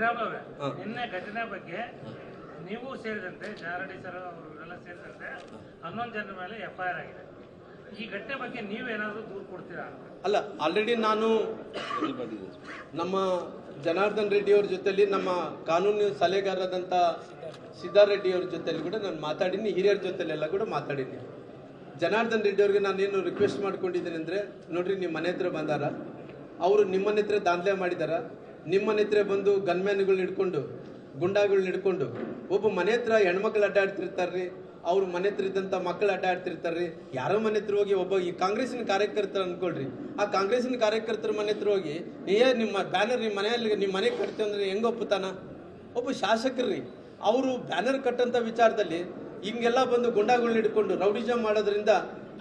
ನಿನ್ನೆ ಘಟನೆ ಬಗ್ಗೆ ನೀವು ಸೇರಿದಂತೆ ಜಾರಡಿ ಸರ್ ಅವರೆಲ್ಲ ಸೇರಿದಂತೆ 11 ಜನರ ಮೇಲೆ FIR ಆಗಿದೆ. ಈ ಘಟನೆ ಬಗ್ಗೆ ನೀವೇನಾದರೂ ದೂರು ಕೊಡ್ತೀರಾ? ಅಲ್ಲ, ಆಲ್ರೆಡಿ ನಾನು ನಮ್ಮ ಜನಾರ್ದನ್ ರೆಡ್ಡಿ ಅವ್ರ ಜೊತೆಲಿ ನಮ್ಮ ಕಾನೂನು ಸಲಹೆಗಾರರಾದಂಥ ಸಿದ್ದಾರೆಡ್ಡಿ ಅವ್ರ ಜೊತೆಲಿ ಕೂಡ ನಾನು ಮಾತಾಡಿನಿ, ಹಿರಿಯರ ಜೊತೆಲೆಲ್ಲ ಕೂಡ ಮಾತಾಡಿನಿ. ಜನಾರ್ದನ್ ರೆಡ್ಡಿ ಅವ್ರಿಗೆ ನಾನೇನು ರಿಕ್ವೆಸ್ಟ್ ಮಾಡ್ಕೊಂಡಿದ್ದೀನಿ ಅಂದರೆ, ನೋಡ್ರಿ ನಿಮ್ಮ ಮನೆ ಹತ್ರ ಬಂದಾರ, ಅವರು ನಿಮ್ಮನೆ ಹತ್ರ ದಾಂಧಲೆ ಮಾಡಿದಾರ, ನಿಮ್ಮನೆ ಹತ್ರ ಬಂದು ಗನ್ಮ್ಯಾನ್ಗಳನ್ನ ಹಿಡ್ಕೊಂಡು ಗುಂಡಾಗಳನ್ನ ಹಿಡ್ಕೊಂಡು ಒಬ್ಬ ಮನೆ ಹತ್ರ ಹೆಣ್ಮಕ್ಳು ಅಡ್ಡಾಡ್ತಿರ್ತಾರ್ರಿ, ಅವ್ರ ಮನೆ ಹತ್ರ ಇದ್ದಂಥ ಮಕ್ಕಳು ಅಡ್ಡಾಡ್ತಿರ್ತಾರ್ರಿ. ಯಾರೋ ಮನೆ ಹತ್ರ ಹೋಗಿ ಒಬ್ಬ ಈ ಕಾಂಗ್ರೆಸ್ಸಿನ ಕಾರ್ಯಕರ್ತರು ಅನ್ಕೊಳ್ರಿ, ಆ ಕಾಂಗ್ರೆಸ್ಸಿನ ಕಾರ್ಯಕರ್ತರ ಮನೆ ಹತ್ರ ಹೋಗಿ ನಿಮ್ಮ ಬ್ಯಾನರ್ ನಿಮ್ಮ ಮನೆಯಲ್ಲಿ ನಿಮ್ಮ ಮನೆಗೆ ಕಟ್ತೀವಿ ಅಂದ್ರೆ ಹೆಂಗೆ ಒಪ್ಪುತ್ತಾನ? ಒಬ್ಬ ಶಾಸಕರ್ರಿ, ಅವರು ಬ್ಯಾನರ್ ಕಟ್ಟಂಥ ವಿಚಾರದಲ್ಲಿ ಹಿಂಗೆಲ್ಲ ಬಂದು ಗುಂಡಾಗಳನ್ನ ಹಿಡ್ಕೊಂಡು ರೌಡಿಜಮ್ ಮಾಡೋದ್ರಿಂದ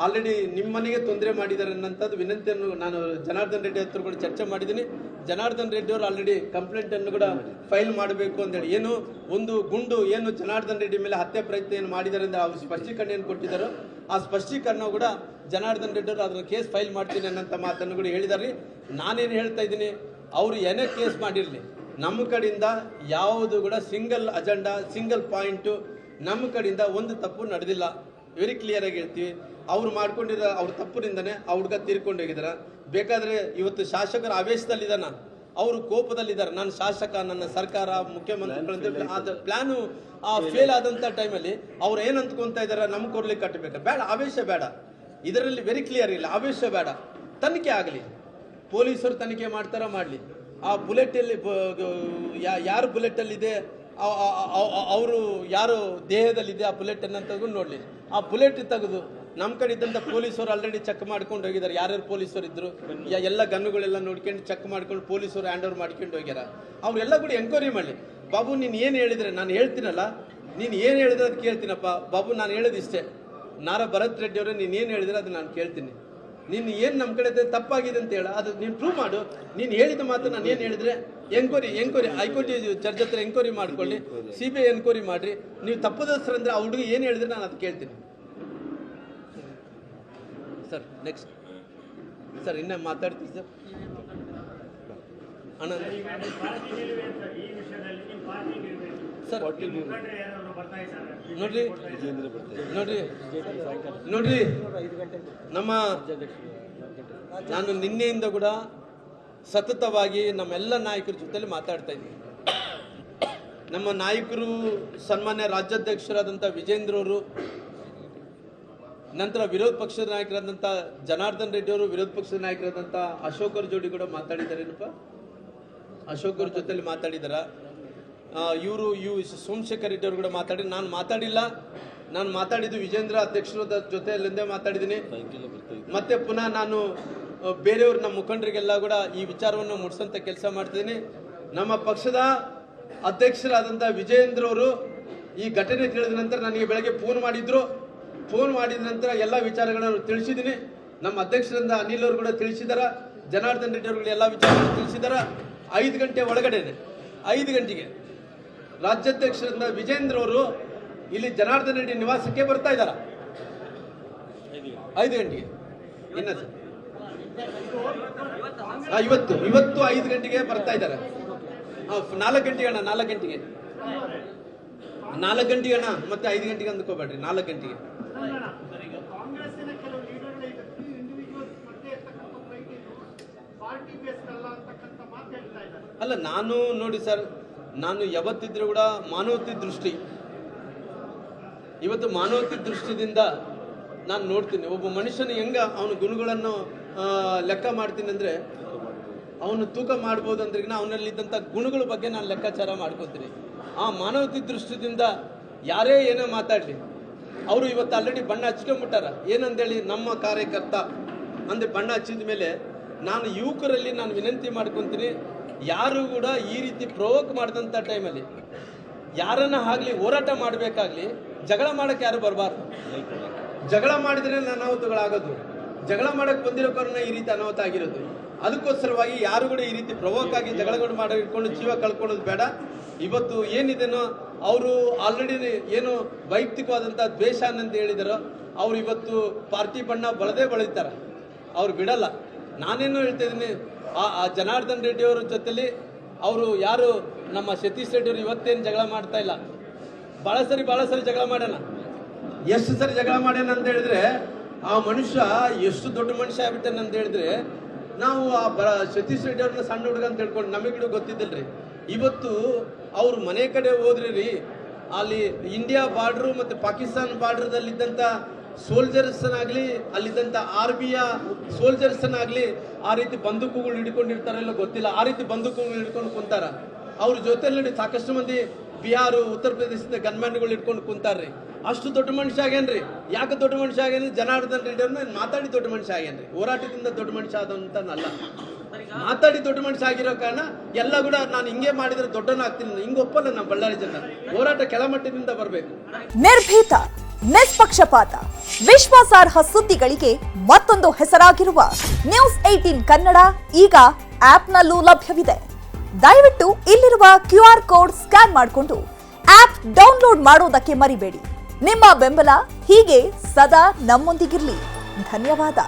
ಆಲ್ರೆಡಿ ನಿಮ್ಮ ಮನೆಗೆ ತೊಂದರೆ ಮಾಡಿದ್ದಾರೆ ಅನ್ನೋಂಥದ್ದು ವಿನಂತಿಯನ್ನು ನಾನು ಜನಾರ್ದನ್ ರೆಡ್ಡಿ ಹತ್ರ ಕೂಡ ಚರ್ಚೆ ಮಾಡಿದ್ದೀನಿ. ಜನಾರ್ದನ್ ರೆಡ್ಡಿ ಅವರು ಆಲ್ರೆಡಿ ಕಂಪ್ಲೇಂಟನ್ನು ಕೂಡ ಫೈಲ್ ಮಾಡಬೇಕು ಅಂತೇಳಿ, ಏನು ಒಂದು ಗುಂಡು ಏನು ಜನಾರ್ದನ್ ರೆಡ್ಡಿ ಮೇಲೆ ಹತ್ಯೆ ಪ್ರಯತ್ನ ಏನು ಮಾಡಿದ್ದಾರೆ ಅಂತ ಅವರು ಸ್ಪಷ್ಟೀಕರಣ ಏನು ಕೊಟ್ಟಿದ್ದಾರೋ ಆ ಸ್ಪಷ್ಟೀಕರಣ ಕೂಡ ಜನಾರ್ದನ್ ರೆಡ್ಡಿ ಅವರು ಅದರ ಕೇಸ್ ಫೈಲ್ ಮಾಡ್ತೀನಿ ಅನ್ನೋಂಥ ಮಾತನ್ನು ಕೂಡ ಹೇಳಿದಾರೆ. ನಾನೇನು ಹೇಳ್ತಾ ಇದ್ದೀನಿ, ಅವರು ಏನೇ ಕೇಸ್ ಮಾಡಿರಲಿ, ನಮ್ಮ ಕಡೆಯಿಂದ ಯಾವುದು ಕೂಡ ಸಿಂಗಲ್ ಅಜೆಂಡಾ ಸಿಂಗಲ್ ಪಾಯಿಂಟು ನಮ್ಮ ಕಡೆಯಿಂದ ಒಂದು ತಪ್ಪು ನಡೆದಿಲ್ಲ. ವೆರಿ ಕ್ಲಿಯರ್ ಆಗಿ ಹೇಳ್ತೀವಿ. ಅವ್ರು ಮಾಡ್ಕೊಂಡಿರೋ ಅವ್ರ ತಪ್ಪಿನಿಂದನೇ ಆ ಹುಡುಗ ತೀರ್ಕೊಂಡು ಹೋಗಿದಾರ. ಬೇಕಾದರೆ ಇವತ್ತು ಶಾಸಕರ ಆವೇಶದಲ್ಲಿದ್ದಾನ, ಅವರು ಕೋಪದಲ್ಲಿದ್ದಾರೆ, ನಾನು ಶಾಸಕ, ನನ್ನ ಸರ್ಕಾರ, ಮುಖ್ಯಮಂತ್ರಿಗಳು ಆದ ಪ್ಲಾನು ಫೇಲ್ ಆದಂಥ ಟೈಮಲ್ಲಿ ಅವ್ರು ಏನು ಅಂದ್ಕೊತಾ ಇದ್ದಾರೆ, ನಮ್ಗೆ ಕೊಡ್ಲಿಕ್ಕೆ ಕಟ್ಟಬೇಕು. ಬೇಡ, ಆವೇಶ ಬೇಡ, ಇದರಲ್ಲಿ ವೆರಿ ಕ್ಲಿಯರ್ ಇಲ್ಲ, ಆವೇಶ ಬೇಡ. ತನಿಖೆ ಆಗಲಿ, ಪೊಲೀಸರು ತನಿಖೆ ಮಾಡ್ತಾರ ಮಾಡಲಿ. ಆ ಬುಲೆಟಲ್ಲಿ ಯಾರು ಬುಲೆಟಲ್ಲಿದೆ, ಅವರು ಯಾರು ದೇಹದಲ್ಲಿದೆ ಆ ಬುಲೆಟ್ ಅನ್ನ ತೆಗೆದು ನೋಡಲಿ. ಆ ಬುಲೆಟ್ ತೆಗೆದು ನಮ್ಮ ಕಡೆ ಇದ್ದಂಥ ಪೊಲೀಸರು ಆಲ್ರೆಡಿ ಚೆಕ್ ಮಾಡ್ಕೊಂಡು ಹೋಗಿದ್ದಾರೆ. ಯಾರ್ಯಾರು ಪೊಲೀಸರು ಇದ್ರು ಎಲ್ಲ ಗನ್ನುಗಳೆಲ್ಲ ನೋಡ್ಕೊಂಡು ಚೆಕ್ ಮಾಡ್ಕೊಂಡು ಪೊಲೀಸರು ಹ್ಯಾಂಡ್ ಓವರ್ ಮಾಡ್ಕೊಂಡು ಹೋಗ್ಯಾರ. ಅವರೆಲ್ಲ ಕೂಡ ಎಂಕ್ವೈರಿ ಮಾಡಲಿ. ಬಾಬು ನೀನು ಏನು ಹೇಳಿದ್ರೆ ನಾನು ಹೇಳ್ತೀನಲ್ಲ, ನೀನು ಏನು ಹೇಳಿದ್ರೆ ಅದು ಕೇಳ್ತೀನಪ್ಪ. ಬಾಬು ನಾನು ಹೇಳೋದು ಇಷ್ಟೇ, ನಾರಾ ಭರತ್ ರೆಡ್ಡಿ ಅವರೇ ನೀನು ಏನು ಹೇಳಿದ್ರೆ ಅದು ನಾನು ಕೇಳ್ತೀನಿ. ನೀನು ಏನು ನಮ್ಮ ಕಡೆ ತಪ್ಪಾಗಿದೆ ಅಂತ ಹೇಳ, ಅದು ನೀನು ಪ್ರೂವ್ ಮಾಡು. ನೀನು ಹೇಳಿದ ಮಾತು ನಾನು ಏನು ಹೇಳಿದ್ರೆ ಎಂಕ್ವೈರಿ ಹೈಕೋರ್ಟ್ ಜಡ್ಜ್ ಹತ್ರ ಎಂಕ್ವೈರಿ ಮಾಡ್ಕೊಳ್ಳಿ, CBI ಎನ್ಕ್ವೈರಿ ಮಾಡಿರಿ. ನೀವು ತಪ್ಪದಸ್ರಂದ್ರೆ ಆ ಹುಡುಗ ಏನು ಹೇಳಿದ್ರೆ ನಾನು ಅದು ಕೇಳ್ತೀನಿ. ಸರ್ ನೆಕ್ಸ್ಟ್ ಸರ್ ಇನ್ನೂ ಮಾತಾಡ್ತೀವಿ ಸರ್. ಅಣ್ಣ ಸರ್ ನೋಡ್ರಿ ನಮ್ಮ ನಾನು ನಿನ್ನೆಯಿಂದ ಕೂಡ ಸತತವಾಗಿ ನಮ್ಮೆಲ್ಲ ನಾಯಕರ ಜೊತೆಲಿ ಮಾತಾಡ್ತಾ ಇದ್ದೀನಿ. ನಮ್ಮ ನಾಯಕರು ಸನ್ಮಾನ್ಯ ರಾಜ್ಯಾಧ್ಯಕ್ಷರಾದಂಥ ವಿಜೇಂದ್ರ ಅವರು, ನಂತರ ವಿರೋಧ ಪಕ್ಷದ ನಾಯಕರಾದಂಥ ಜನಾರ್ದನ್ ರೆಡ್ಡಿ ಅವರು, ವಿರೋಧ ಪಕ್ಷದ ನಾಯಕರಾದಂಥ ಅಶೋಕ್ ಅವ್ರ ಜೋಡಿ ಕೂಡ ಮಾತಾಡಿದ್ದಾರೇನಪ್ಪ, ಅಶೋಕ್ ಅವ್ರ ಜೊತೆಲಿ ಮಾತಾಡಿದಾರ. ಇವರು ಸೋಮಶೇಖರ್ ರೆಡ್ಡಿ ಅವರು ಕೂಡ ಮಾತಾಡಿ, ನಾನು ಮಾತಾಡಿಲ್ಲ, ನಾನು ಮಾತಾಡಿದ್ದು ವಿಜೇಂದ್ರ ಅಧ್ಯಕ್ಷರ ಜೊತೆಯಲ್ಲಿಂದೇ ಮಾತಾಡಿದ್ದೀನಿ. ಮತ್ತೆ ಪುನಃ ನಾನು ಬೇರೆಯವ್ರ ನಮ್ಮ ಮುಖಂಡರಿಗೆಲ್ಲ ಕೂಡ ಈ ವಿಚಾರವನ್ನು ಮುಟ್ಸಂತ ಕೆಲಸ ಮಾಡ್ತಿದ್ದೀನಿ. ನಮ್ಮ ಪಕ್ಷದ ಅಧ್ಯಕ್ಷರಾದಂಥ ವಿಜೇಂದ್ರ ಅವರು ಈ ಘಟನೆ ತಿಳಿದ ನಂತರ ನನಗೆ ಬೆಳಗ್ಗೆ ಫೋನ್ ಮಾಡಿದ ನಂತರ ಎಲ್ಲ ವಿಚಾರಗಳನ್ನು ತಿಳಿಸಿದ್ದೀನಿ. ನಮ್ಮ ಅಧ್ಯಕ್ಷರಿಂದ ಅನಿಲ್ ಅವರು ಕೂಡ ತಿಳಿಸಿದಾರ, ಜನಾರ್ದನ್ ರೆಡ್ಡಿ ಅವರು ಎಲ್ಲ ವಿಚಾರಗಳನ್ನು ತಿಳಿಸಿದಾರ. 5 ಗಂಟೆ ಒಳಗಡೆನೆ 5 ಗಂಟೆಗೆ ರಾಜ್ಯಾಧ್ಯಕ್ಷರಿಂದ ವಿಜೇಂದ್ರ ಅವರು ಇಲ್ಲಿ ಜನಾರ್ದನ್ ರೆಡ್ಡಿ ನಿವಾಸಕ್ಕೆ ಬರ್ತಾ ಇದ್ದಾರ. 5 ಗಂಟೆಗೆ ಇನ್ನ ಸರ್ ಇವತ್ತು 5 ಗಂಟೆಗೆ ಬರ್ತಾ ಇದ್ದಾರೆ. 4 ಗಂಟೆಗೆ ಅಣ್ಣ, 4 ಗಂಟೆಗೆ ಅಣ್ಣ, ಮತ್ತೆ 5 ಗಂಟೆಗೆ ಅಂದ್ಕೋಬೇಡ್ರಿ, 4 ಗಂಟೆಗೆ. ಅಲ್ಲ, ನಾನು ನೋಡಿ ಸರ್, ನಾನು ಯಾವತ್ತಿದ್ರೂ ಕೂಡ ಮಾನವತೆ ದೃಷ್ಟಿ, ಇವತ್ತು ಮಾನವತೆ ದೃಷ್ಟಿದಿಂದ ನಾನು ನೋಡ್ತೀನಿ. ಒಬ್ಬ ಮನುಷ್ಯನ ಹೆಂಗ ಅವನ ಗುಣಗಳನ್ನು ಲೆಕ್ಕ ಮಾಡ್ತೀನಿ ಅಂದರೆ, ಅವನು ತೂಕ ಮಾಡ್ಬೋದು ಅಂದ್ರೆ ಅವನಲ್ಲಿದ್ದಂಥ ಗುಣಗಳ ಬಗ್ಗೆ ನಾನು ಲೆಕ್ಕಾಚಾರ ಮಾಡ್ಕೊತೀನಿ. ಆ ಮಾನವತೆ ದೃಷ್ಟಿದಿಂದ ಯಾರೇ ಏನೋ ಮಾತಾಡಲಿ, ಅವರು ಇವತ್ತು ಆಲ್ರೆಡಿ ಬಣ್ಣ ಹಚ್ಕೊಂಡ್ಬಿಟ್ಟಾರ. ಏನಂದೇಳಿ, ನಮ್ಮ ಕಾರ್ಯಕರ್ತ ಅಂದರೆ ಬಣ್ಣ ಹಚ್ಚಿದ ಮೇಲೆ ನಾನು ಯುವಕರಲ್ಲಿ ನಾನು ವಿನಂತಿ ಮಾಡ್ಕೊತೀನಿ, ಯಾರು ಕೂಡ ಈ ರೀತಿ ಪ್ರವೋಕ್ ಮಾಡಿದಂಥ ಟೈಮಲ್ಲಿ ಯಾರನ್ನ ಆಗಲಿ ಹೋರಾಟ ಮಾಡಬೇಕಾಗ್ಲಿ, ಜಗಳ ಮಾಡೋಕ್ಕೆ ಯಾರು ಬರಬಾರ್ದು. ಜಗಳ ಮಾಡಿದ್ರೆ ಅನಾಹುತಗಳಾಗೋದು, ಜಗಳ ಮಾಡೋಕ್ಕೆ ಬಂದಿರೋ ಕಾರಣ ಈ ರೀತಿ ಅನಾಹುತ ಆಗಿರೋದು. ಅದಕ್ಕೋಸ್ಕರವಾಗಿ ಯಾರು ಕೂಡ ಈ ರೀತಿ ಪ್ರವೋಕ್ ಆಗಿ ಜಗಳಗಳು ಮಾಡಿ ಇಟ್ಕೊಂಡು ಜೀವ ಕಳ್ಕೊಳ್ಳೋದು ಬೇಡ. ಇವತ್ತು ಏನಿದೆನೋ ಅವರು ಆಲ್ರೆಡಿ ಏನು ವೈಯಕ್ತಿಕವಾದಂಥ ದ್ವೇಷ ಅಂತ ಹೇಳಿದಾರೋ, ಅವ್ರು ಇವತ್ತು ಪಾರ್ಟಿ ಬಣ್ಣ ಬಳೀತಾರೆ, ಅವ್ರು ಬಿಡಲ್ಲ. ನಾನೇನು ಹೇಳ್ತಾ ಇದ್ದೀನಿ, ಆ ಜನಾರ್ದನ್ ರೆಡ್ಡಿ ಅವರ ಜೊತೆಲಿ ಅವರು ಯಾರು ನಮ್ಮ ಸತೀಶ್ ರೆಡ್ಡಿ ಅವರು ಇವತ್ತೇನು ಜಗಳ ಮಾಡ್ತಾ ಇಲ್ಲ, ಭಾಳ ಸರಿ ಜಗಳ ಮಾಡ್ಯಾನ. ಎಷ್ಟು ಸರಿ ಜಗಳ ಮಾಡ್ಯಾನ ಅಂತ ಹೇಳಿದ್ರೆ ಆ ಮನುಷ್ಯ ಎಷ್ಟು ದೊಡ್ಡ ಮನುಷ್ಯ ಆಗ್ಬಿಟ್ಟಾನ ಅಂತ ಹೇಳಿದ್ರೆ, ನಾವು ಆ ಸತೀಶ್ ರೆಡ್ಡಿ ಅವ್ರನ್ನ ಸಣ್ಣ ಹುಡುಗ ಅಂತ ಹೇಳ್ಕೊಂಡು ನಮಗಿಡು ಗೊತ್ತಿದ್ದಿಲ್ರಿ. ಇವತ್ತು ಅವ್ರ ಮನೆ ಕಡೆ ಹೋದ್ರಿ ರೀ, ಅಲ್ಲಿ ಇಂಡಿಯಾ ಬಾರ್ಡ್ರು ಮತ್ತು ಪಾಕಿಸ್ತಾನ ಬಾರ್ಡ್ರದಲ್ಲಿದ್ದಂಥ ಸೋಲ್ಜರ್ಸ್ನಾಗಲಿ, ಅಲ್ಲಿದ್ದಂಥ ಆರ್ಮಿಯ ಸೋಲ್ಜರ್ಸ್ನಾಗಲಿ ಆ ರೀತಿ ಬಂದೂಕುಗಳು ಹಿಡ್ಕೊಂಡಿರ್ತಾರಲ್ಲ ಗೊತ್ತಿಲ್ಲ, ಆ ರೀತಿ ಬಂದೂಕುಗಳು ಹಿಡ್ಕೊಂಡು ಕುಂತಾರ. ಅವ್ರ ಜೊತೆಯಲ್ಲಿ ಸಾಕಷ್ಟು ಮಂದಿ ಬಿಹಾರ, ಉತ್ತರ ಪ್ರದೇಶದ ಗನ್ಮ್ಯಾನ್ಗಳು ಇಟ್ಕೊಂಡು ಕುಂತಾರ್ರಿ. ಅಷ್ಟು ದೊಡ್ಡ ಮನುಷ್ಯ ಆಗ್ಯಾನ್ರಿ. ಯಾಕೆ ದೊಡ್ಡ ಮನುಷ್ಯ ಆಗ್ಯಾನ? ಜನಾರ್ದನ್ ರೆಡ್ಡಿ ಅವ್ರನ್ನ ಮಾತಾಡಿ ದೊಡ್ಡ ಮನುಷ್ಯ ಆಗ್ಯಾನ್ರಿ. ಹೋರಾಟದಿಂದ ದೊಡ್ಡ ಮನುಷ್ಯ ಆದಂತನಲ್ಲ, ಮಾತಾಡಿ ದೊಡ್ಡ ಮನುಷ್ಯ ಆಗಿರೋ ಕಾರಣ ಎಲ್ಲ ಕೂಡ ನಾನು ಹಿಂಗೆ ಮಾಡಿದ್ರೆ ದೊಡ್ಡನಾಗ್ತೀನಿ, ಹಿಂಗೆ ಒಪ್ಪಲ್ಲ. ನಮ್ಮ ಬಳ್ಳಾರಿ ಜನ ಹೋರಾಟ ಕೆಳಮಟ್ಟದಿಂದ ಬರಬೇಕು. ನಿರ್ಭೀತ, ನಿಷ್ಪಕ್ಷಪಾತ, ವಿಶ್ವಾಸಾರ್ಹ ಸುದ್ದಿಗಳಿಗೆ ಮತ್ತೊಂದು ಹೆಸರಾಗಿರುವ ನ್ಯೂಸ್ 18 ಕನ್ನಡ ಈಗ ಆಪ್ನಲ್ಲೂ ಲಭ್ಯವಿದೆ. ದಯವಿಟ್ಟು ಇಲ್ಲಿರುವ QR ಕೋಡ್ ಸ್ಕ್ಯಾನ್ ಮಾಡಿಕೊಂಡು ಆಪ್ ಡೌನ್ಲೋಡ್ ಮಾಡೋದಕ್ಕೆ ಮರಿಬೇಡಿ. ನಿಮ್ಮ ಬೆಂಬಲ ಹೀಗೆ ಸದಾ ನಮ್ಮೊಂದಿಗಿರಲಿ. ಧನ್ಯವಾದ.